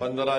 15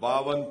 52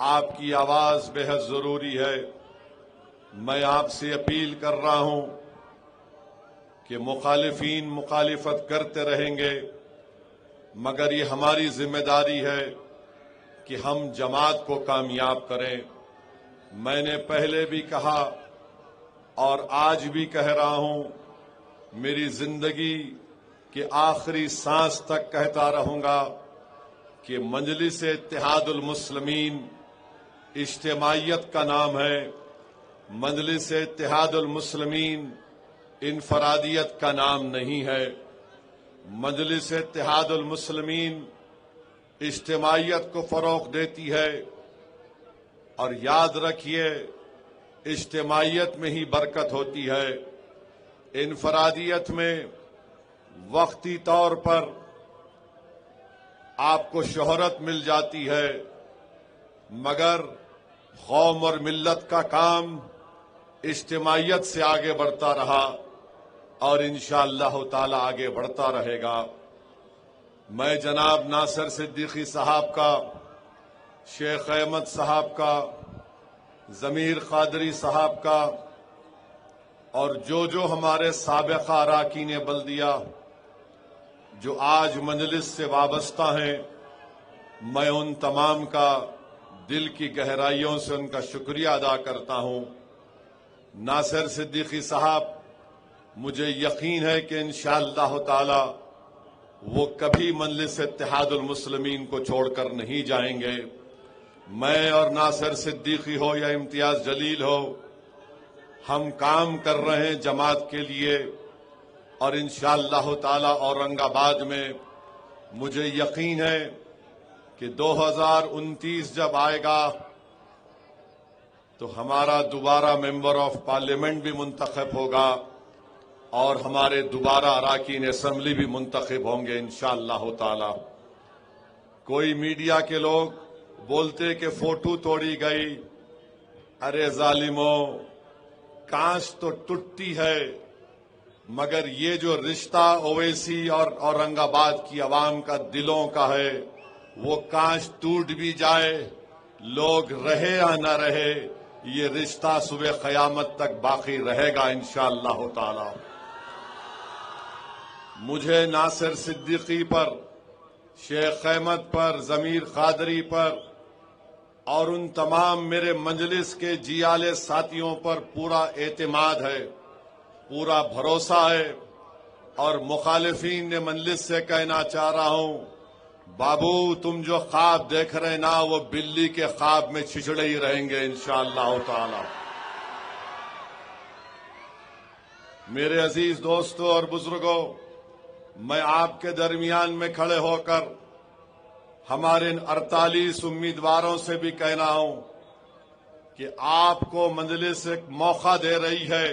آپ کی آواز بے حد ضروری ہے۔ میں آپ سے اپیل کر رہا ہوں کہ مخالفین مخالفت کرتے رہیں گے، مگر یہ ہماری ذمہ داری ہے کہ ہم جماعت کو کامیاب کریں۔ میں نے پہلے بھی کہا اور آج بھی کہہ رہا ہوں، میری زندگی کے آخری سانس تک کہتا رہوں گا کہ مجلس اتحاد المسلمین اجتماعیت کا نام ہے، مجلس اتحاد المسلمین انفرادیت کا نام نہیں ہے۔ مجلس اتحاد المسلمین اجتماعیت کو فروغ دیتی ہے، اور یاد رکھیے اجتماعیت میں ہی برکت ہوتی ہے۔ انفرادیت میں وقتی طور پر آپ کو شہرت مل جاتی ہے، مگر قوم اور ملت کا کام اجتماعیت سے آگے بڑھتا رہا اور انشاءاللہ تعالی آگے بڑھتا رہے گا۔ میں جناب ناصر صدیقی صاحب کا، شیخ احمد صاحب کا، ضمیر قادری صاحب کا اور جو ہمارے سابقہ اراکین بلدیہ جو آج مجلس سے وابستہ ہیں، میں ان تمام کا دل کی گہرائیوں سے ان کا شکریہ ادا کرتا ہوں۔ ناصر صدیقی صاحب، مجھے یقین ہے کہ انشاءاللہ تعالی وہ کبھی مجلس اتحاد المسلمین کو چھوڑ کر نہیں جائیں گے۔ میں اور ناصر صدیقی ہو یا امتیاز جلیل ہو، ہم کام کر رہے ہیں جماعت کے لیے، اور انشاءاللہ تعالی اورنگ آباد میں مجھے یقین ہے کہ 2029 جب آئے گا تو ہمارا دوبارہ ممبر آف پارلیمنٹ بھی منتخب ہوگا اور ہمارے دوبارہ اراکین اسمبلی بھی منتخب ہوں گے انشاءاللہ تعالی۔ کوئی میڈیا کے لوگ بولتے کہ فوٹو توڑی گئی، ارے ظالموں، کانچ تو ٹوٹتی ہے، مگر یہ جو رشتہ اویسی اور اورنگ آباد کی عوام کا دلوں کا ہے، وہ کانچ ٹوٹ بھی جائے، لوگ رہے یا نہ رہے، یہ رشتہ صبح قیامت تک باقی رہے گا انشاءاللہ تعالی۔ مجھے ناصر صدیقی پر، شیخ احمد پر، ضمیر قادری پر اور ان تمام میرے مجلس کے جیالے ساتھیوں پر پورا اعتماد ہے، پورا بھروسہ ہے، اور مخالفین نے مجلس سے کہنا چاہ رہا ہوں، بابو تم جو خواب دیکھ رہے نا وہ بلی کے خواب میں چھچڑے ہی رہیں گے انشاءاللہ تعالی۔ میرے عزیز دوستوں اور بزرگوں، میں آپ کے درمیان میں کھڑے ہو کر ہمارے ان 48 امیدواروں سے بھی کہنا ہوں کہ آپ کو مجلس ایک موقع دے رہی ہے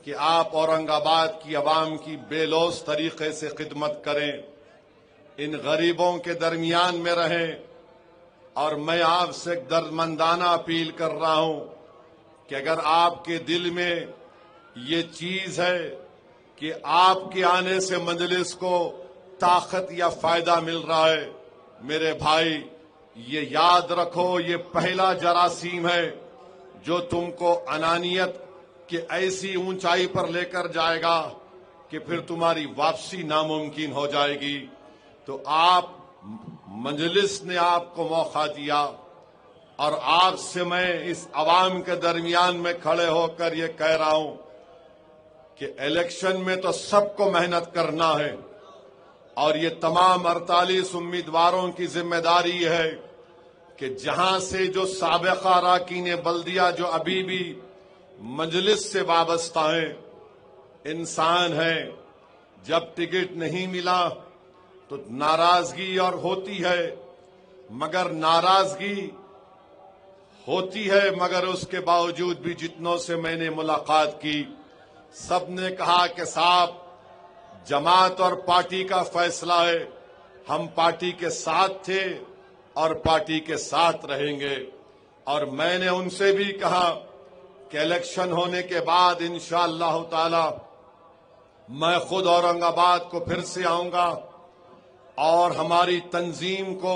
کہ آپ اورنگ آباد کی عوام کی بے لوث طریقے سے خدمت کریں، ان غریبوں کے درمیان میں رہیں، اور میں آپ سے ایک دردمندانہ اپیل کر رہا ہوں کہ اگر آپ کے دل میں یہ چیز ہے کہ آپ کے آنے سے مجلس کو طاقت یا فائدہ مل رہا ہے، میرے بھائی یہ یاد رکھو، یہ پہلا جراثیم ہے جو تم کو انانیت کے ایسی اونچائی پر لے کر جائے گا کہ پھر تمہاری واپسی ناممکن ہو جائے گی۔ تو آپ، مجلس نے آپ کو موقع دیا، اور آپ سے میں اس عوام کے درمیان میں کھڑے ہو کر یہ کہہ رہا ہوں کہ الیکشن میں تو سب کو محنت کرنا ہے، اور یہ تمام 48 امیدواروں کی ذمہ داری ہے کہ جہاں سے جو سابقہ اراکین بلدیہ جو ابھی بھی مجلس سے وابستہ ہیں، انسان ہیں، جب ٹکٹ نہیں ملا تو ناراضگی اور ہوتی ہے، مگر ناراضگی ہوتی ہے، مگر اس کے باوجود بھی جتنوں سے میں نے ملاقات کی، سب نے کہا کہ صاحب جماعت اور پارٹی کا فیصلہ ہے، ہم پارٹی کے ساتھ تھے اور پارٹی کے ساتھ رہیں گے۔ اور میں نے ان سے بھی کہا کہ الیکشن ہونے کے بعد انشاءاللہ تعالی میں خود اورنگ آباد کو پھر سے آؤں گا اور ہماری تنظیم کو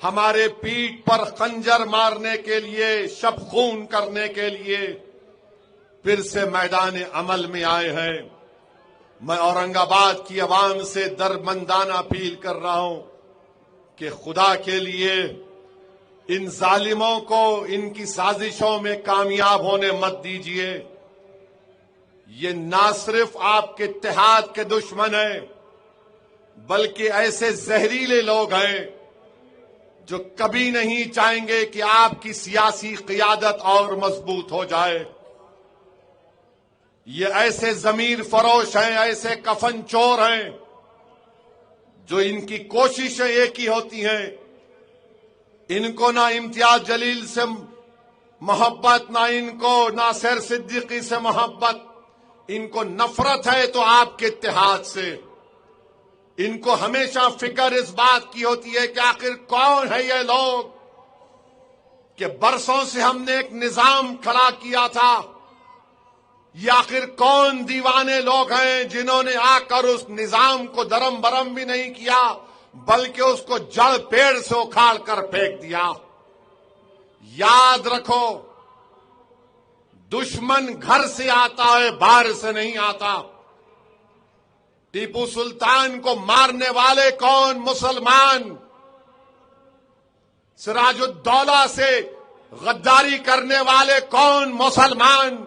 ہمارے پیٹھ پر خنجر مارنے کے لیے، شب خون کرنے کے لیے پھر سے میدان عمل میں آئے ہیں۔ میں اورنگ آباد کی عوام سے درمندانہ اپیل کر رہا ہوں کہ خدا کے لیے ان ظالموں کو ان کی سازشوں میں کامیاب ہونے مت دیجیے۔ یہ نہ صرف آپ کے اتحاد کے دشمن ہیں، بلکہ ایسے زہریلے لوگ ہیں جو کبھی نہیں چاہیں گے کہ آپ کی سیاسی قیادت اور مضبوط ہو جائے۔ یہ ایسے ضمیر فروش ہیں، ایسے کفن چور ہیں جو ان کی کوششیں ایک ہی ہوتی ہیں، ان کو نہ امتیاز جلیل سے محبت، نہ ان کو ناصر صدیقی سے محبت، ان کو نفرت ہے تو آپ کے اتحاد سے۔ ان کو ہمیشہ فکر اس بات کی ہوتی ہے کہ آخر کون ہے یہ لوگ کہ برسوں سے ہم نے ایک نظام کھڑا کیا تھا، یہ آخر کون دیوانے لوگ ہیں جنہوں نے آ کر اس نظام کو درم برم بھی نہیں کیا بلکہ اس کو جڑ پیڑ سے اکھاڑ کر پھینک دیا۔ یاد رکھو، دشمن گھر سے آتا ہے، باہر سے نہیں آتا۔ ٹیپو سلطان کو مارنے والے کون؟ مسلمان۔ سراج الدولہ سے غداری کرنے والے کون؟ مسلمان۔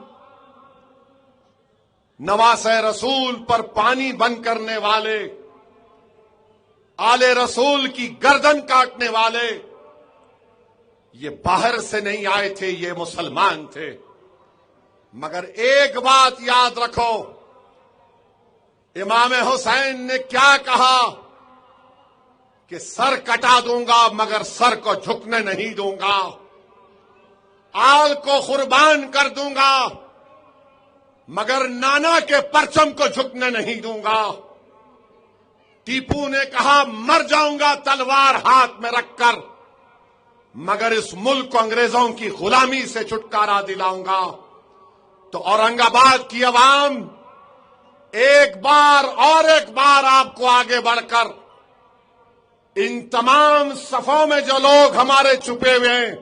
نواسہ رسول پر پانی بند کرنے والے، آل رسول کی گردن کاٹنے والے، یہ باہر سے نہیں آئے تھے، یہ مسلمان تھے۔ مگر ایک بات یاد رکھو، امام حسین نے کیا کہا کہ سر کٹا دوں گا مگر سر کو جھکنے نہیں دوں گا، آل کو قربان کر دوں گا مگر نانا کے پرچم کو جھکنے نہیں دوں گا۔ ٹیپو نے کہا مر جاؤں گا تلوار ہاتھ میں رکھ کر مگر اس ملک کو انگریزوں کی غلامی سے چھٹکارا دلاؤں گا۔ تو اورنگ آباد کی عوام ایک بار اور ایک بار آپ کو آگے بڑھ کر ان تمام صفوں میں جو لوگ ہمارے چھپے ہوئے ہیں،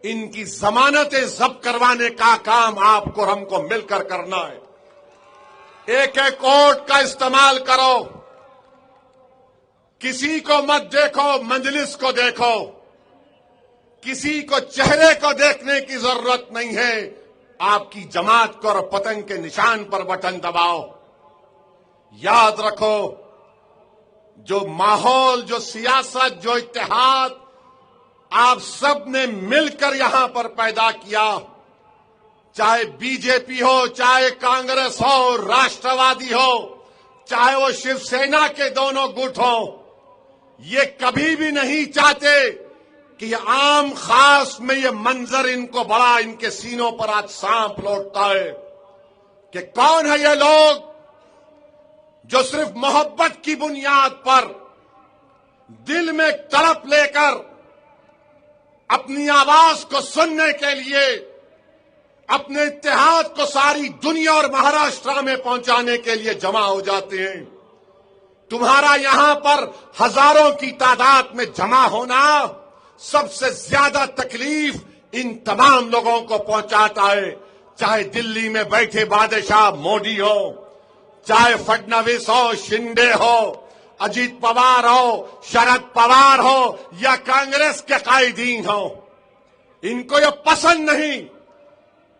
ان کی ضمانتیں ضبط کروانے کا کام آپ کو اور ہم کو مل کر کرنا ہے۔ ایک ایک ووٹ کا استعمال کرو، کسی کو مت دیکھو، مجلس کو دیکھو، کسی کو چہرے کو دیکھنے کی ضرورت نہیں ہے، آپ کی جماعت کو اور پتنگ کے نشان پر بٹن دباؤ۔ یاد رکھو، جو ماحول، جو سیاست، جو اتحاد آپ سب نے مل کر یہاں پر پیدا کیا، چاہے بی جے پی ہو، چاہے کانگریس ہو، راشٹروادی ہو، چاہے وہ شیو سینا کے دونوں گٹ ہوں، یہ کبھی بھی نہیں چاہتے کہ یہ عام خاص میں یہ منظر ان کو بڑا، ان کے سینوں پر آج سانپ لوٹتا ہے کہ کون ہے یہ لوگ جو صرف محبت کی بنیاد پر دل میں تڑپ لے کر اپنی آواز کو سننے کے لیے اپنے اتحاد کو ساری دنیا اور مہاراشٹر میں پہنچانے کے لیے جمع ہو جاتے ہیں۔ تمہارا یہاں پر ہزاروں کی تعداد میں جمع ہونا سب سے زیادہ تکلیف ان تمام لوگوں کو پہنچاتا ہے، چاہے دلی میں بیٹھے بادشاہ مودی ہو، چاہے فڈنویس ہو، شنڈے ہو، اجیت پوار ہو، شرد پوار ہو یا کانگریس کے قائدین ہو۔ ان کو یہ پسند نہیں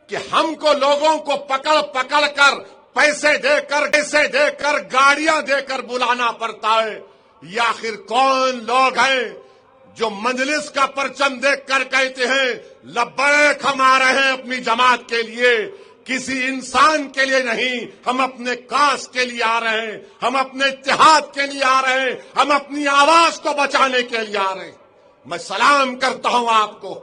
کہ ہم کو لوگوں کو پکڑ پکڑ کر پیسے دے کر گاڑیاں دے کر بلانا پڑتا ہے۔ یہ آخر کون لوگ ہیں جو مجلس کا پرچم دیکھ کر کہتے ہیں لبیک ہم آ رہے ہیں اپنی جماعت کے لیے، کسی انسان کے لیے نہیں، ہم اپنے کاس کے لیے آ رہے ہیں، ہم اپنے اتحاد کے لیے آ رہے ہیں، ہم اپنی آواز کو بچانے کے لیے آ رہے ہیں۔ میں سلام کرتا ہوں آپ کو،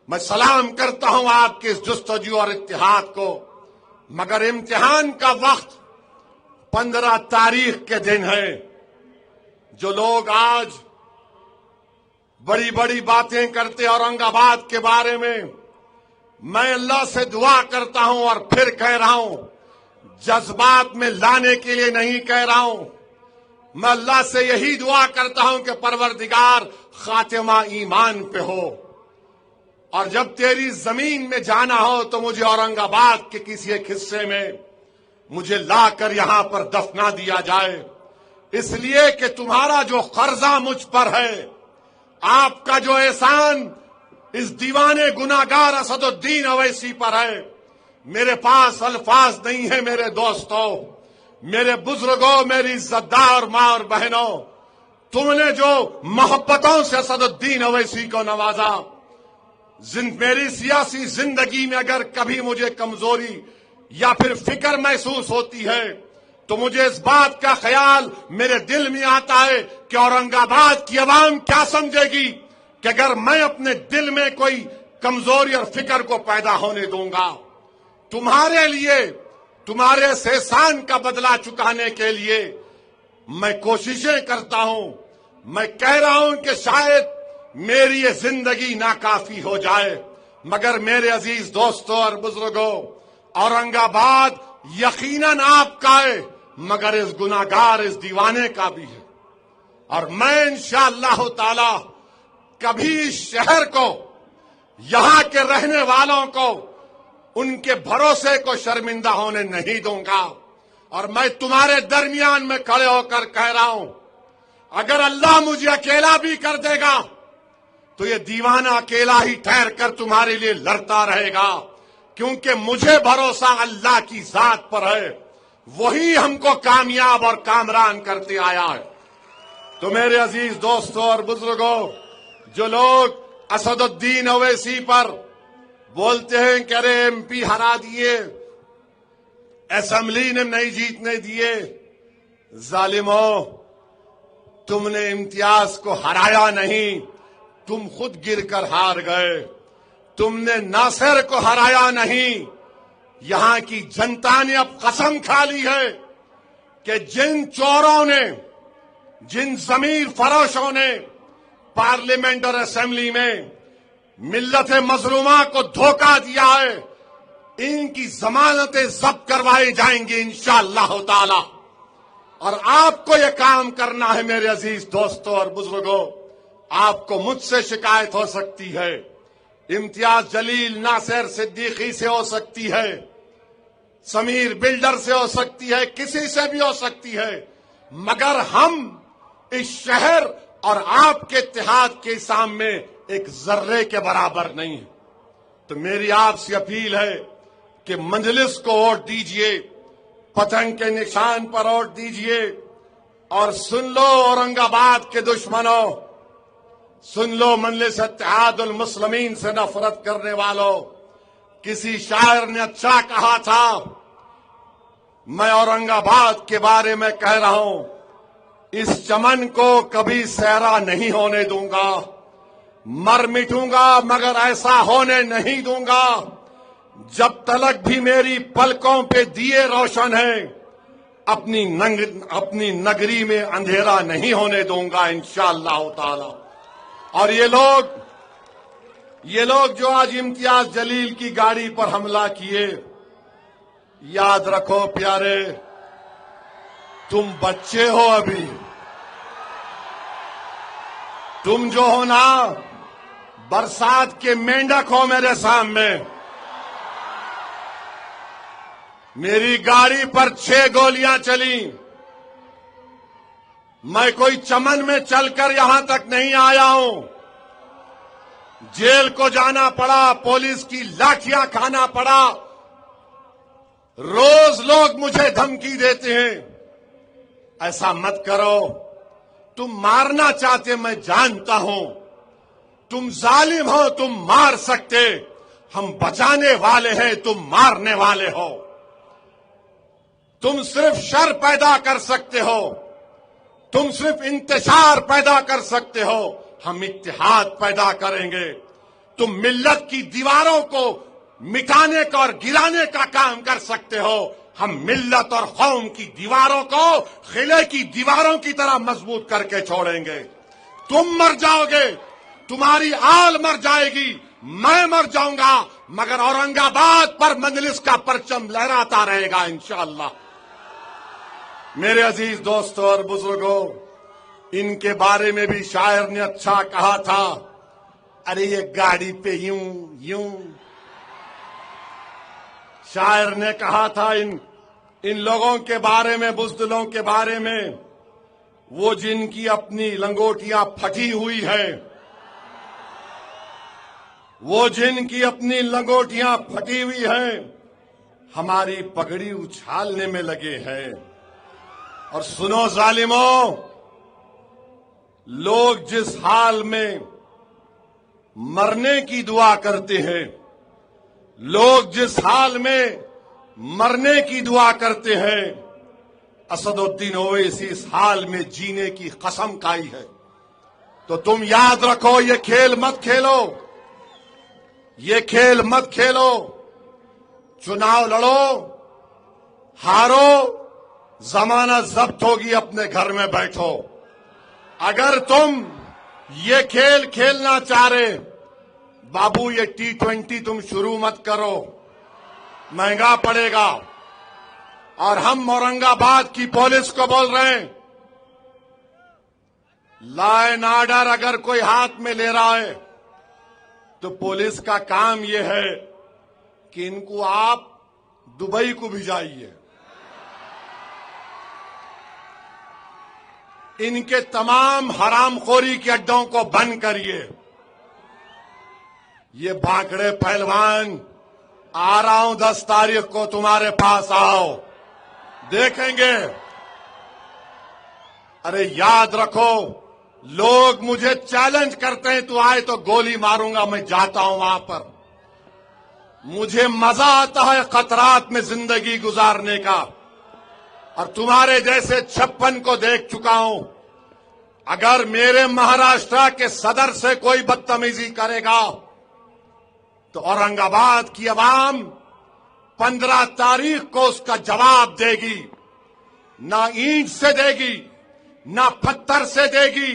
میں سلام کرتا ہوں آپ کے اس جستجو اور اتحاد کو، مگر امتحان کا وقت 15 تاریخ کے دن ہے۔ جو لوگ آج بڑی بڑی باتیں کرتے اورنگ آباد کے بارے میں اللہ سے دعا کرتا ہوں اور پھر کہہ رہا ہوں، جذبات میں لانے کے لیے نہیں کہہ رہا ہوں، میں اللہ سے یہی دعا کرتا ہوں کہ پروردگار خاتمہ ایمان پہ ہو، اور جب تیری زمین میں جانا ہو تو مجھے اورنگ آباد کے کسی ایک حصے میں مجھے لا کر یہاں پر دفنا دیا جائے، اس لیے کہ تمہارا جو قرضہ مجھ پر ہے، آپ کا جو احسان اس دیوانے گناہگار اسد الدین اویسی پر ہے، میرے پاس الفاظ نہیں ہیں میرے دوستوں، میرے بزرگوں، میری عزت دار ماں اور بہنوں، تم نے جو محبتوں سے اسد الدین اویسی کو نوازا، میری سیاسی زندگی میں اگر کبھی مجھے کمزوری یا پھر فکر محسوس ہوتی ہے تو مجھے اس بات کا خیال میرے دل میں آتا ہے کہ اورنگ آباد کی عوام کیا سمجھے گی کہ اگر میں اپنے دل میں کوئی کمزوری اور فکر کو پیدا ہونے دوں گا۔ تمہارے لیے، تمہارے اس احسان کا بدلہ چکانے کے لیے میں کوششیں کرتا ہوں۔ میں کہہ رہا ہوں کہ شاید میری یہ زندگی ناکافی ہو جائے، مگر میرے عزیز دوستوں اور بزرگوں، اورنگ آباد یقیناً آپ کا ہے، مگر اس گناہگار، اس دیوانے کا بھی ہے، اور میں انشاءاللہ تعالی کبھی اس شہر کو، یہاں کے رہنے والوں کو، ان کے بھروسے کو شرمندہ ہونے نہیں دوں گا۔ اور میں تمہارے درمیان میں کھڑے ہو کر کہہ رہا ہوں، اگر اللہ مجھے اکیلا بھی کر دے گا تو یہ دیوانہ اکیلا ہی ٹھہر کر تمہارے لیے لڑتا رہے گا، کیونکہ مجھے بھروسہ اللہ کی ذات پر ہے، وہی ہم کو کامیاب اور کامران کرتے آیا ہے۔ تو میرے عزیز دوستوں اور بزرگوں، جو لوگ اسد الدین اویسی پر بولتے ہیں کہ ارے ایم پی ہرا دیے، اسمبلی نے نہیں جیتنے دیے، ظالموں، تم نے امتیاز کو ہرایا نہیں، تم خود گر کر ہار گئے۔ تم نے ناصر کو ہرایا نہیں، یہاں کی جنتا نے اب قسم کھا لی ہے کہ جن چوروں نے، جن ضمیر فروشوں نے پارلیمنٹ اور اسمبلی میں ملت مظلومہ کو دھوکہ دیا ہے، ان کی ضمانتیں ضبط کروائی جائیں گی انشاءاللہ تعالی۔ اور آپ کو یہ کام کرنا ہے میرے عزیز دوستوں اور بزرگوں۔ آپ کو مجھ سے شکایت ہو سکتی ہے، امتیاز جلیل، ناصر صدیقی سے ہو سکتی ہے، سمیر بلڈر سے ہو سکتی ہے، کسی سے بھی ہو سکتی ہے، مگر ہم اس شہر اور آپ کے اتحاد کے سامنے ایک ذرے کے برابر نہیں ہیں۔ تو میری آپ سے اپیل ہے کہ مجلس کو ووٹ دیجئے، پتنگ کے نشان پر ووٹ دیجئے، اور سن لو اورنگ آباد کے دشمنوں، سن لو مجلس اتحاد المسلمین سے نفرت کرنے والوں، کسی شاعر نے اچھا کہا تھا، میں اورنگ آباد کے بارے میں کہہ رہا ہوں، اس چمن کو کبھی صحرا نہیں ہونے دوں گا، مر مٹوں گا مگر ایسا ہونے نہیں دوں گا، جب تلک بھی میری پلکوں پہ دیے روشن ہیں، اپنی نگری میں اندھیرا نہیں ہونے دوں گا انشاءاللہ تعالی۔ اور یہ لوگ جو آج امتیاز جلیل کی گاڑی پر حملہ کیے، یاد رکھو پیارے، تم بچے ہو ابھی، تم جو ہو نا برسات کے مینڈک ہو میرے سامنے۔ میری گاڑی پر 6 گولیاں چلیں، میں کوئی چمن میں چل کر یہاں تک نہیں آیا ہوں، جیل کو جانا پڑا، پولیس کی لاٹھیاں کھانا پڑا، روز لوگ مجھے دھمکی دیتے ہیں، ایسا مت کرو، تم مارنا چاہتے میں جانتا ہوں، تم ظالم ہو، تم مار سکتے، ہم بچانے والے ہیں، تم مارنے والے ہو، تم صرف شر پیدا کر سکتے ہو، تم صرف انتشار پیدا کر سکتے ہو، ہم اتحاد پیدا کریں گے۔ تم ملت کی دیواروں کو مٹانے کا اور گرانے کا کام کر سکتے ہو، ہم ملت اور قوم کی دیواروں کو قلعے کی دیواروں کی طرح مضبوط کر کے چھوڑیں گے۔ تم مر جاؤ گے، تمہاری آل مر جائے گی، میں مر جاؤں گا، مگر اورنگ آباد پر مجلس کا پرچم لہراتا رہے گا انشاءاللہ۔ میرے عزیز دوستوں اور بزرگوں، ان کے بارے میں بھی شاعر نے اچھا کہا تھا، ارے یہ گاڑی پہ یوں یوں. شاعر نے کہا تھا ان لوگوں کے بارے میں، بزدلوں کے بارے میں، وہ جن کی اپنی لنگوٹیاں پھٹی ہوئی ہے، وہ جن کی اپنی لنگوٹیاں پھٹی ہوئی ہیں، ہماری پگڑی اچھالنے میں لگے ہیں. اور سنو ظالموں، لوگ جس حال میں مرنے کی دعا کرتے ہیں، لوگ جس حال میں مرنے کی دعا کرتے ہیں، اسد الدین اویسی اس حال میں جینے کی قسم کھائی ہے. تو تم یاد رکھو، یہ کھیل مت کھیلو، یہ کھیل مت کھیلو. چناؤ لڑو، ہارو، زمانہ ضبط ہوگی، اپنے گھر میں بیٹھو. اگر تم یہ کھیل کھیلنا چاہ رہے، بابو یہ T20 تم شروع مت کرو، مہنگا پڑے گا. اور ہم اورنگ آباد کی پولیس کو بول رہے ہیں، لا اینڈ آرڈر اگر کوئی ہاتھ میں لے رہا ہے تو پولیس کا کام یہ ہے کہ ان کو آپ دبئی کو بھیجائیے، ان کے تمام حرام خوری کے اڈوں کو بند کریے. یہ بھاکڑے پہلوان، آ رہا ہوں 10 تاریخ کو تمہارے پاس، آؤ دیکھیں گے. ارے یاد رکھو، لوگ مجھے چیلنج کرتے ہیں، تو آئے تو گولی ماروں گا. میں جاتا ہوں وہاں پر، مجھے مزہ آتا ہے خطرات میں زندگی گزارنے کا. اور تمہارے جیسے 56 کو دیکھ چکا ہوں. اگر میرے مہاراشٹر کے صدر سے کوئی بدتمیزی کرے گا تو اورنگ آباد کی عوام 15 تاریخ کو اس کا جواب دے گی. نہ اینٹ سے دے گی، نہ پتھر سے دے گی،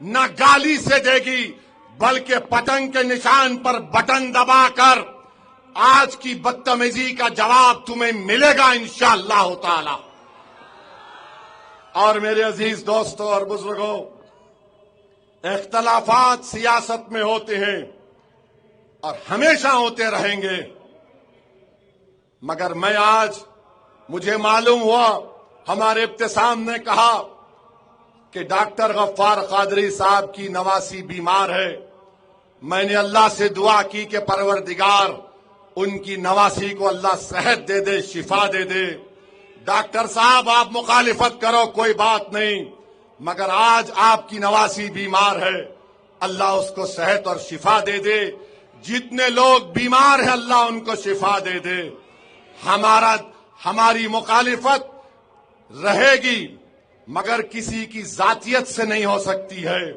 نہ گالی سے دے گی، بلکہ پتنگ کے نشان پر بٹن دبا کر آج کی بدتمیزی کا جواب تمہیں ملے گا انشاءاللہ تعالی. اور میرے عزیز دوستوں اور بزرگوں، اختلافات سیاست میں ہوتے ہیں اور ہمیشہ ہوتے رہیں گے، مگر مجھے معلوم ہوا، ہمارے ابتسام نے کہا کہ ڈاکٹر غفار قادری صاحب کی نواسی بیمار ہے. میں نے اللہ سے دعا کی کہ پروردگار ان کی نواسی کو اللہ صحت دے دے، شفا دے دے. ڈاکٹر صاحب آپ مخالفت کرو، کوئی بات نہیں، مگر آج آپ کی نواسی بیمار ہے، اللہ اس کو صحت اور شفا دے دے. جتنے لوگ بیمار ہیں اللہ ان کو شفا دے دے. ہماری مخالفت رہے گی، مگر کسی کی ذاتیت سے نہیں ہو سکتی ہے.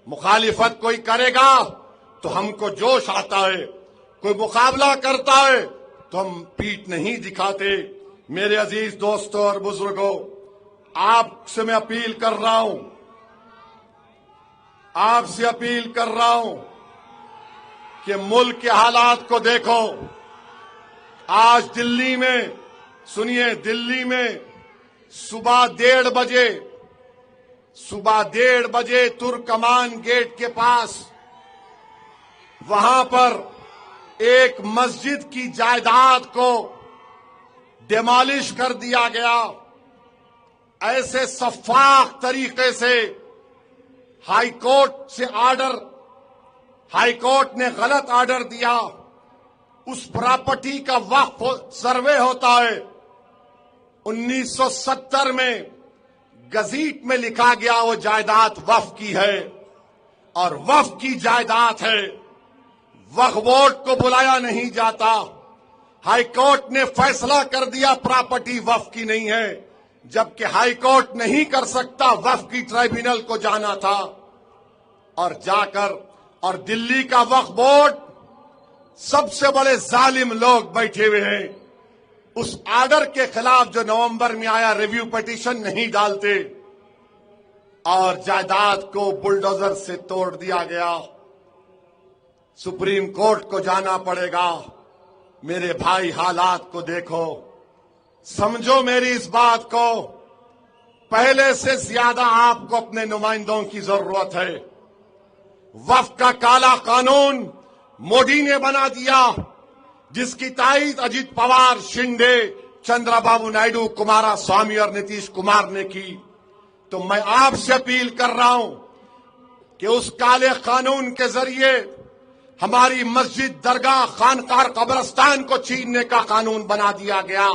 مخالفت کوئی کرے گا تو ہم کو جوش آتا ہے، کوئی مقابلہ کرتا ہے تو ہم پیٹھ نہیں دکھاتے. میرے عزیز دوستوں اور بزرگوں، آپ سے میں اپیل کر رہا ہوں، آپ سے اپیل کر رہا ہوں کہ ملک کے حالات کو دیکھو. آج دلی میں، سنیے، دلی میں صبح 1:30 بجے ترکمان گیٹ کے پاس، وہاں پر ایک مسجد کی جائیداد کو ڈیمالش کر دیا گیا. ایسے شفاف طریقے سے ہائی کورٹ نے غلط آرڈر دیا. اس پراپرٹی کا وقف سروے ہوتا ہے. 1970 میں گزیٹ میں لکھا گیا وہ جائیداد وقف کی ہے اور وقف کی جائیداد ہے. وقف بورڈ کو بلایا نہیں جاتا. ہائی کورٹ نے فیصلہ کر دیا پراپرٹی وقف کی نہیں ہے، جبکہ ہائی کورٹ نہیں کر سکتا، وقف کی ٹرائبیونل کو جانا تھا. اور جا کر، اور دلی کا وقف بورڈ، سب سے بڑے ظالم لوگ بیٹھے ہوئے ہیں، اس آرڈر کے خلاف جو نومبر میں آیا ریویو پیٹیشن نہیں ڈالتے اور جائیداد کو بلڈوزر سے توڑ دیا گیا. سپریم کورٹ کو جانا پڑے گا. میرے بھائی حالات کو دیکھو، سمجھو میری اس بات کو. پہلے سے زیادہ آپ کو اپنے نمائندوں کی ضرورت ہے۔ وفد کا کالا قانون مودی نے بنا دیا، جس کی تائید اجیت پوار، شنڈے، چندرا بابو نائیڈو، کمارا سوامی اور نتیش کمار نے کی۔ تو میں آپ سے اپیل کر رہا ہوں کہ اس کالے قانون کے ذریعے ہماری مسجد، درگاہ، خانقاہ، قبرستان کو چھیننے کا قانون بنا دیا گیا۔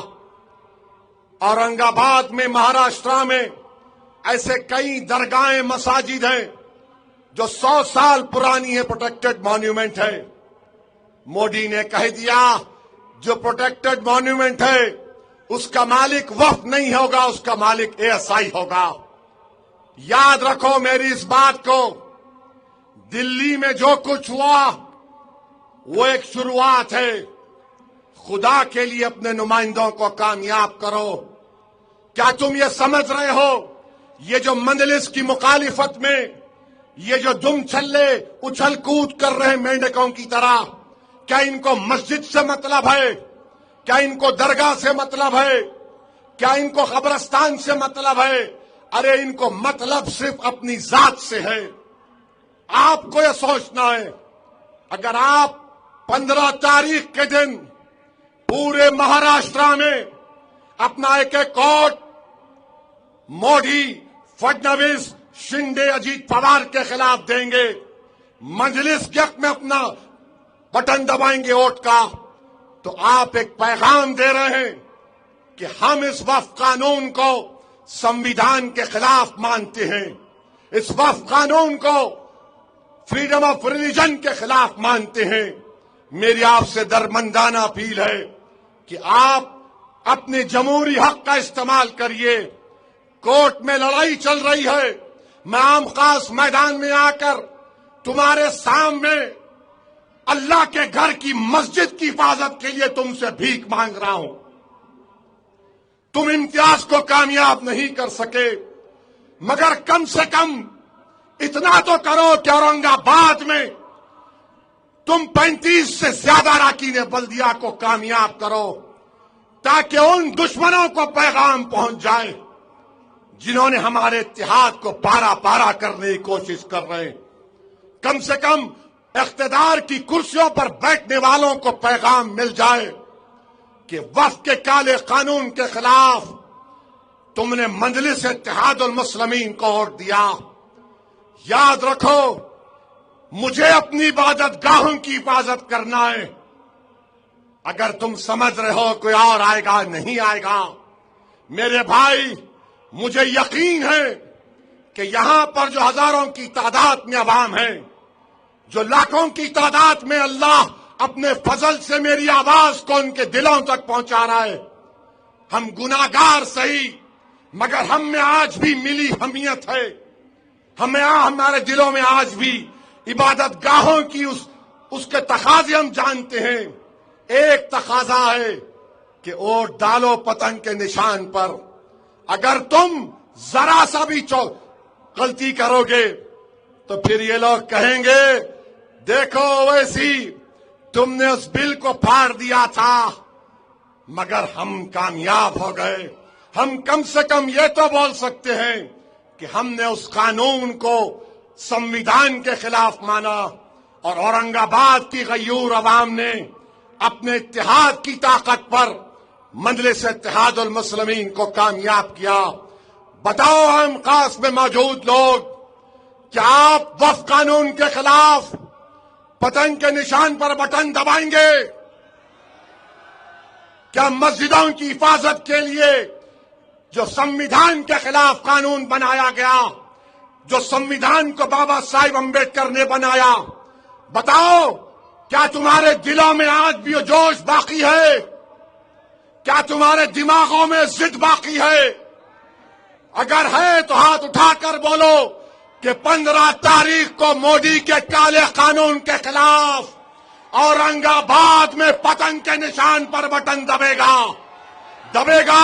اورنگ آباد میں، مہاراشٹر میں ایسے کئی درگاہیں، مساجد ہیں جو 100 سال پرانی ہے، پروٹیکٹڈ مانیومنٹ ہے۔ مودی نے کہہ دیا جو پروٹیکٹڈ مانیومنٹ ہے اس کا مالک وقف نہیں ہوگا، اس کا مالک ASI ہوگا۔ یاد رکھو میری اس بات کو، دلی میں جو کچھ ہوا وہ ایک شروعات ہے۔ خدا کے لیے اپنے نمائندوں کو کامیاب کرو۔ کیا تم یہ سمجھ رہے ہو یہ جو مجلس کی مخالفت میں یہ جو دم چھلے اچھل کود کر رہے مینڈکوں کی طرح، کیا ان کو مسجد سے مطلب ہے؟ کیا ان کو درگاہ سے مطلب ہے؟ کیا ان کو قبرستان سے مطلب ہے؟ ارے ان کو مطلب صرف اپنی ذات سے ہے۔ آپ کو یہ سوچنا ہے، اگر آپ 15 تاریخ کے دن پورے مہاراشٹر میں اپنا ایک کوٹ مودی، فڈنویس، شنڈے، اجیت پوار کے خلاف دیں گے، مجلس یک میں اپنا بٹن دبائیں گے ووٹ کا، تو آپ ایک پیغام دے رہے ہیں کہ ہم اس وفد قانون کو سمویدھان کے خلاف مانتے ہیں، اس وفد قانون کو فریڈم آف ریلیجن کے خلاف مانتے ہیں۔ میری آپ سے درمندانہ اپیل ہے کہ آپ اپنے جمہوری حق کا استعمال کریے۔ کورٹ میں لڑائی چل رہی ہے، میں عام خاص میدان میں آ کر تمہارے سامنے اللہ کے گھر کی مسجد کی حفاظت کے لیے تم سے بھیک مانگ رہا ہوں۔ تم امتیاز کو کامیاب نہیں کر سکے، مگر کم سے کم اتنا تو کرو کہ اورنگ آباد میں تم 35 سے زیادہ اراکین بلدیہ کو کامیاب کرو، تاکہ ان دشمنوں کو پیغام پہنچ جائے جنہوں نے ہمارے اتحاد کو پارا پارا کرنے کی کوشش کر رہے ہیں۔ کم سے کم اقتدار کی کرسیوں پر بیٹھنے والوں کو پیغام مل جائے کہ وفد کے کالے قانون کے خلاف تم نے مجلس اتحاد المسلمین کو ووٹ دیا۔ یاد رکھو، مجھے اپنی عبادت گاہوں کی حفاظت کرنا ہے۔ اگر تم سمجھ رہے ہو کوئی اور آئے گا، نہیں آئے گا، میرے بھائی مجھے یقین ہے کہ یہاں پر جو ہزاروں کی تعداد میں عوام ہے، جو لاکھوں کی تعداد میں اللہ اپنے فضل سے میری آواز کو ان کے دلوں تک پہنچا رہا ہے۔ ہم گناہگار صحیح، مگر ہم میں آج بھی ملی حمیت ہے، ہمارے دلوں میں آج بھی عبادت گاہوں کی اس کے تقاضے ہم جانتے ہیں۔ ایک تقاضا ہے کہ ووٹ ڈالو پتنگ کے نشان پر۔ اگر تم ذرا سا بھی غلطی کرو گے تو پھر یہ لوگ کہیں گے دیکھو ویسی تم نے اس بل کو پھاڑ دیا تھا، مگر ہم کامیاب ہو گئے۔ ہم کم سے کم یہ تو بول سکتے ہیں کہ ہم نے اس قانون کو سمویدھان کے خلاف مانا، اور اورنگ آباد کی غیور عوام نے اپنے اتحاد کی طاقت پر مجلس اتحاد المسلمین کو کامیاب کیا۔ بتاؤ ہم خاص میں موجود لوگ، کیا آپ وفد قانون کے خلاف پتنگ کے نشان پر بٹن دبائیں گے؟ کیا مسجدوں کی حفاظت کے لیے جو سمویدھان کے خلاف قانون بنایا گیا، جو سمویدھان کو بابا صاحب امبیڈکر نے بنایا، بتاؤ کیا تمہارے دلوں میں آج بھی وہ جوش باقی ہے؟ کیا تمہارے دماغوں میں ضد باقی ہے؟ اگر ہے تو ہاتھ اٹھا کر بولو کہ 15 تاریخ کو مودی کے کالے قانون کے خلاف اورنگ آباد میں پتنگ کے نشان پر بٹن دبے گا، دبے گا۔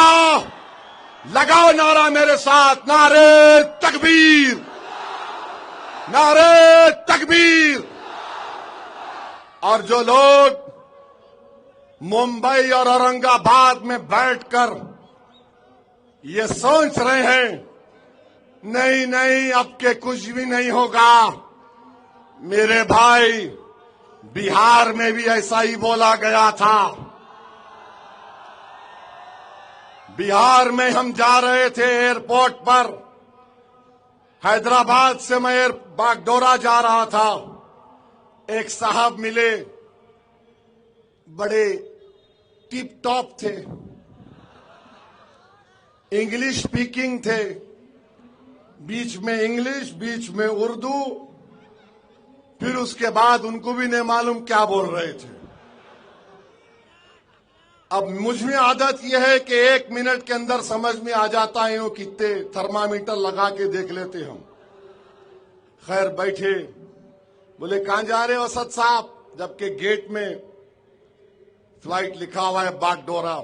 لگاؤ نعرہ میرے ساتھ، نعرے تکبیر، نعرے تکبیر۔ اور جو لوگ ممبئی اور اورنگ آباد میں بیٹھ کر یہ سوچ رہے ہیں نہیں نہیں اب کے کچھ بھی نہیں ہوگا. میرے بھائی بہار میں بھی ایسا ہی بولا گیا تھا. بہار میں ہم جا رہے تھے ایئرپورٹ پر, حیدرآباد سے میں باگڈورا جا رہا تھا. ایک صاحب ملے, بڑے ٹپ ٹاپ تھے, انگلش اسپیکنگ تھے, بیچ میں انگلش بیچ میں اردو, پھر اس کے بعد ان کو بھی نہیں معلوم کیا بول رہے تھے. اب مجھ میں عادت یہ ہے کہ 1 منٹ کے اندر سمجھ میں آ جاتا ہے, وہ کتنے تھرمامیٹر لگا کے دیکھ لیتے ہم. خیر بیٹھے, بولے کہاں جا رہے اسد صاحب, جبکہ گیٹ میں فلائٹ لکھا ہوا ہے باگڈورا.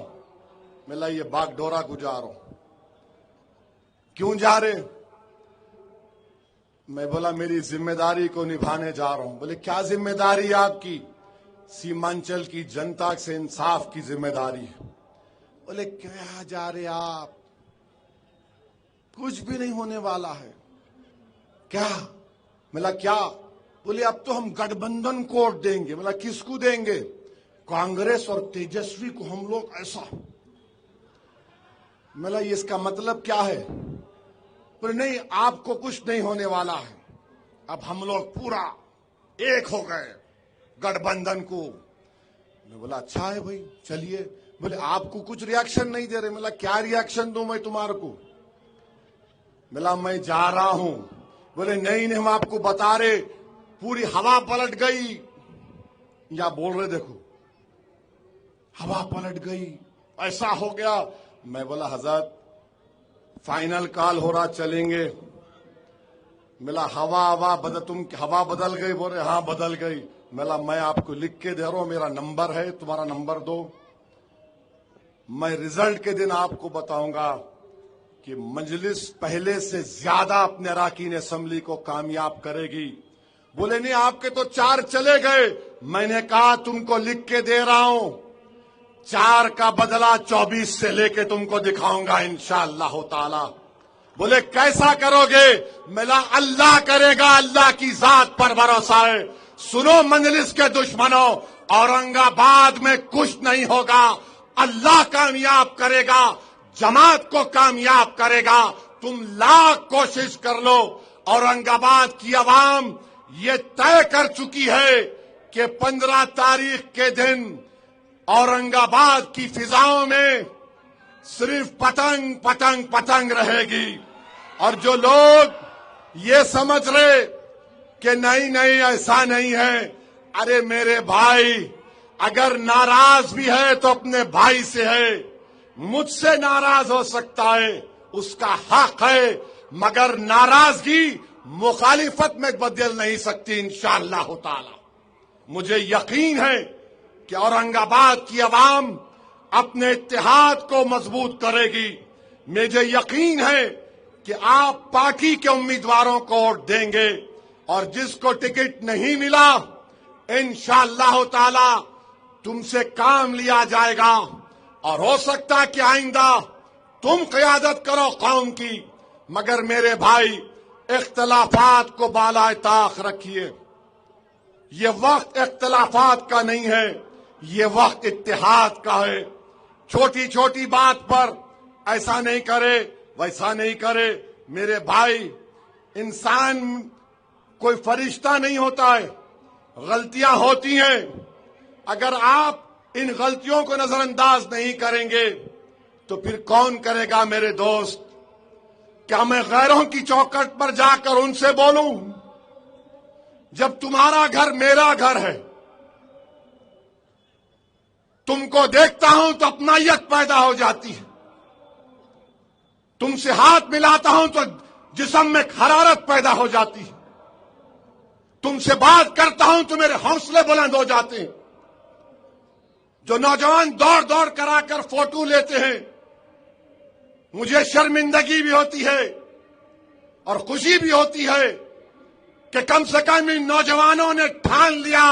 ملا یہ باگڈورا کو جا رہا ہوں. کیوں جا رہے؟ میں بولا میری ذمہ داری کو نبھانے جا رہا ہوں. بولے کیا ذمہ داری آپ کی؟ سیمانچل کی جنتا سے انصاف کی ذمہ داری. بولے کیا جا رہے آپ؟ کچھ بھی نہیں ہونے والا ہے. کیا؟ ملا کیا؟ بولے اب تو ہم گٹھ بندھن کو ووٹ دیں گے. ملا کس کو دیں گے؟ کانگریس اور تیجسوی کو ہم لوگ ایسا. ملا اس کا مطلب کیا ہے؟ بولے نہیں آپ کو کچھ نہیں ہونے والا ہے, اب ہم لوگ پورا ایک ہو گئے گٹھ بندھن کو. میں بولا اچھا ہے بھائی چلیے. بولے آپ کو کچھ ری ایکشن نہیں دے رہے. ملا کیا ری ایکشن دوں میں تمہارے کو؟ ملا میں جا رہا ہوں. بولے نہیں ہم آپ کو بتا رہے, پوری ہوا پلٹ گئی. یا بول رہے دیکھو ہوا پلٹ گئی, ایسا ہو گیا. میں بولا حضرت فائنل کال ہو رہا, چلیں گے. ملا ہوا تم ہوا بدل گئی؟ بول رہے ہاں بدل گئی. ملا میں آپ کو لکھ کے دے رہا ہوں, میرا نمبر ہے, تمہارا نمبر دو. میں رزلٹ کے دن آپ کو بتاؤں گا کہ مجلس پہلے سے زیادہ اپنے اراکین اسمبلی کو کامیاب کرے گی. بولے نہیں آپ کے تو 4 چلے گئے. میں نے کہا تم کو لکھ کے دے رہا ہوں, 4 کا بدلہ 24 سے لے کے تم کو دکھاؤں گا انشاءاللہ تعالی. بولے کیسا کرو گے؟ ملا اللہ کرے گا, اللہ کی ذات پر بھروسہ ہے. سنو مجلس کے دشمنوں, اورنگ آباد میں کچھ نہیں ہوگا, اللہ کامیاب کرے گا, جماعت کو کامیاب کرے گا. تم لاکھ کوشش کر لو. اورنگ آباد کی عوام یہ طے کر چکی ہے کہ 15 تاریخ کے دن اورنگ آباد کی فضاؤں میں صرف پتنگ پتنگ پتنگ رہے گی. اور جو لوگ یہ سمجھ رہے کہ نہیں ایسا نہیں ہے, ارے میرے بھائی اگر ناراض بھی ہے تو اپنے بھائی سے ہے. مجھ سے ناراض ہو سکتا ہے, اس کا حق ہے, مگر ناراضگی مخالفت میں بدل نہیں سکتی انشاءاللہ تعالی. مجھے یقین ہے کہ اورنگ آباد کی عوام اپنے اتحاد کو مضبوط کرے گی. مجھے یقین ہے کہ آپ پارٹی کے امیدواروں کو ووٹ دیں گے, اور جس کو ٹکٹ نہیں ملا انشاءاللہ تعالی تم سے کام لیا جائے گا. اور ہو سکتا ہے کہ آئندہ تم قیادت کرو قوم کی, مگر میرے بھائی اختلافات کو بالائے طاق رکھیے. یہ وقت اختلافات کا نہیں ہے, یہ وقت اتحاد کا ہے. چھوٹی چھوٹی بات پر ایسا نہیں کرے ویسا نہیں کرے. میرے بھائی انسان کوئی فرشتہ نہیں ہوتا ہے, غلطیاں ہوتی ہیں. اگر آپ ان غلطیوں کو نظر انداز نہیں کریں گے تو پھر کون کرے گا میرے دوست؟ کیا میں غیروں کی چوکھٹ پر جا کر ان سے بولوں؟ جب تمہارا گھر میرا گھر ہے, تم کو دیکھتا ہوں تو اپنائیت پیدا ہو جاتی ہے. تم سے ہاتھ ملاتا ہوں تو جسم میں حرارت پیدا ہو جاتی ہے. تم سے بات کرتا ہوں تو میرے حوصلے بلند ہو جاتے ہیں. جو نوجوان دوڑ دوڑ کرا کر فوٹو لیتے ہیں, مجھے شرمندگی بھی ہوتی ہے اور خوشی بھی ہوتی ہے کہ کم سے کم ان نوجوانوں نے ٹھان لیا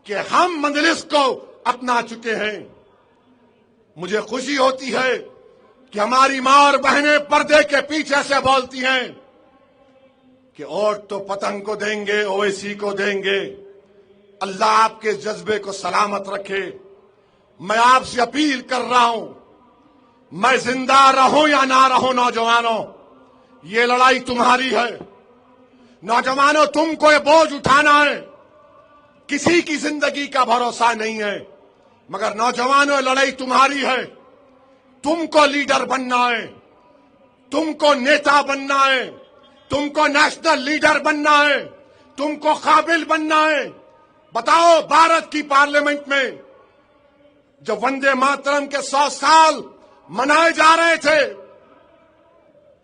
کہ ہم مجلس کو اپنا چکے ہیں. مجھے خوشی ہوتی ہے کہ ہماری ماں اور بہنیں پردے کے پیچھے سے بولتی ہیں کہ ووٹ تو پتنگ کو دیں گے، اویسی کو دیں گے۔ اللہ آپ کے جذبے کو سلامت رکھے۔ میں آپ سے اپیل کر رہا ہوں، میں زندہ رہوں یا نہ رہوں، نوجوانوں یہ لڑائی تمہاری ہے۔ نوجوانوں تم کو یہ بوجھ اٹھانا ہے، کسی کی زندگی کا بھروسہ نہیں ہے، مگر نوجوانوں یہ لڑائی تمہاری ہے۔ تم کو لیڈر بننا ہے، تم کو نیتا بننا ہے، تم کو نیشنل لیڈر بننا ہے، تم کو قابل بننا ہے۔ بتاؤ، بھارت کی پارلیمنٹ میں جب وندے ماترم کے 100 سال منائے جا رہے تھے،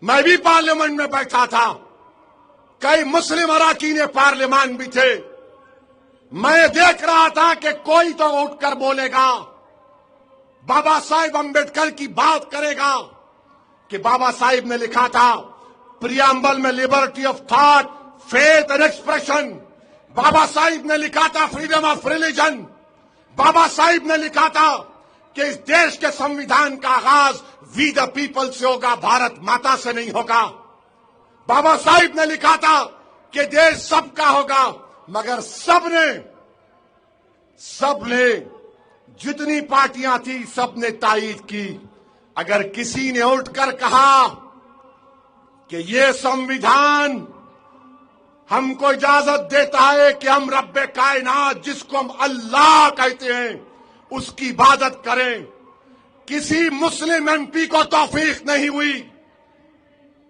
میں بھی پارلیمنٹ میں بیٹھا تھا، کئی مسلم اراکین پارلیمان بھی تھے۔ میں دیکھ رہا تھا کہ کوئی تو اٹھ کر بولے گا، بابا صاحب امبیڈکر کی بات کرے گا کہ بابا صاحب نے لکھا تھا پریامبل میں Liberty of thought, faith and expression. بابا صاحب نے لکھا تھا فریڈم آف ریلیجن۔ بابا صاحب نے لکھا تھا کہ اس دیش کے سمویدھان کا آغاز وی دا پیپل سے ہوگا، بھارت ماتا سے نہیں ہوگا۔ بابا صاحب نے لکھا تھا کہ دیش سب کا ہوگا، مگر سب نے جتنی پارٹیاں تھی سب نے تائید کی۔ اگر کسی نے اٹھ کر کہا کہ یہ سمویدھان ہم کو اجازت دیتا ہے کہ ہم رب کائنات جس کو ہم اللہ کہتے ہیں اس کی عبادت کریں، کسی مسلم ایم پی کو توفیق نہیں ہوئی۔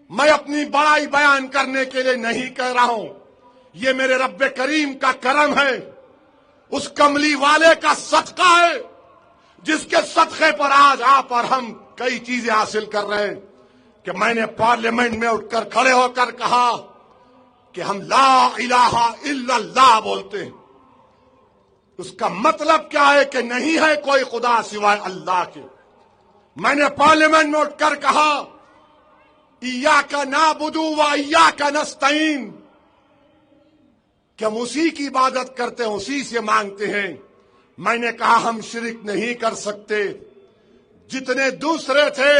میں اپنی بڑائی بیان کرنے کے لیے نہیں کہہ رہا ہوں، یہ میرے رب کریم کا کرم ہے، اس کملی والے کا صدقہ ہے جس کے صدقے پر آج آپ اور ہم کئی چیزیں حاصل کر رہے ہیں۔ کہ میں نے پارلیمنٹ میں اٹھ کر کھڑے ہو کر کہا کہ ہم لا الہ الا اللہ بولتے ہیں، اس کا مطلب کیا ہے کہ نہیں ہے کوئی خدا سوائے اللہ کے۔ میں نے پارلیمنٹ میں اٹھ کر کہا ایاک نعبد و ایاک نستعین، کہ ہم اسی کی عبادت کرتے ہیں، اسی سے مانگتے ہیں۔ میں نے کہا ہم شرک نہیں کر سکتے۔ جتنے دوسرے تھے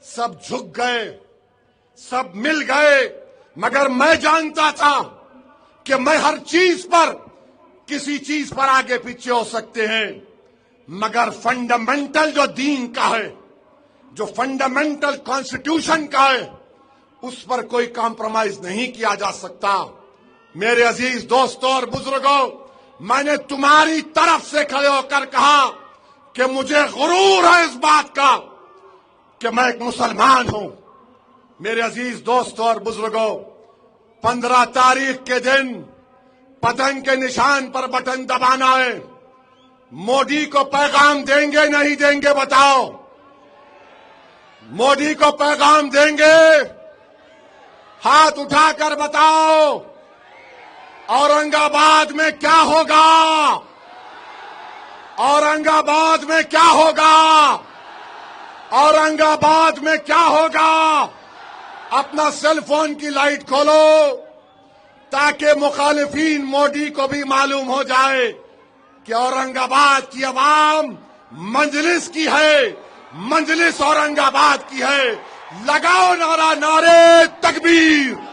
سب جھک گئے، سب مل گئے، مگر میں جانتا تھا کہ میں ہر چیز پر کسی چیز پر آگے پیچھے ہو سکتے ہیں، مگر فنڈامنٹل جو دین کا ہے، جو فنڈامنٹل کانسٹیٹیوشن کا ہے، اس پر کوئی کمپرومائز نہیں کیا جا سکتا۔ میرے عزیز دوستوں اور بزرگوں، میں نے تمہاری طرف سے کھڑے ہو کر کہا کہ مجھے غرور ہے اس بات کا کہ میں ایک مسلمان ہوں۔ میرے عزیز دوستوں اور بزرگوں، 15 تاریخ کے دن پتنگ کے نشان پر بٹن دبانا ہے۔ مودی کو پیغام دیں گے نہیں دیں گے بتاؤ؟ مودی کو پیغام دیں گے؟ ہاتھ اٹھا کر بتاؤ۔ اورنگ آباد میں کیا ہوگا؟ اورنگ آباد میں کیا ہوگا؟ اورنگ آباد میں کیا ہوگا؟ اپنا سیل فون کی لائٹ کھولو تاکہ مخالفین مودی کو بھی معلوم ہو جائے کہ اورنگ آباد کی عوام مجلس کی ہے، مجلس اورنگ آباد کی ہے۔ لگاؤ نعرہ، نعرے تکبیر۔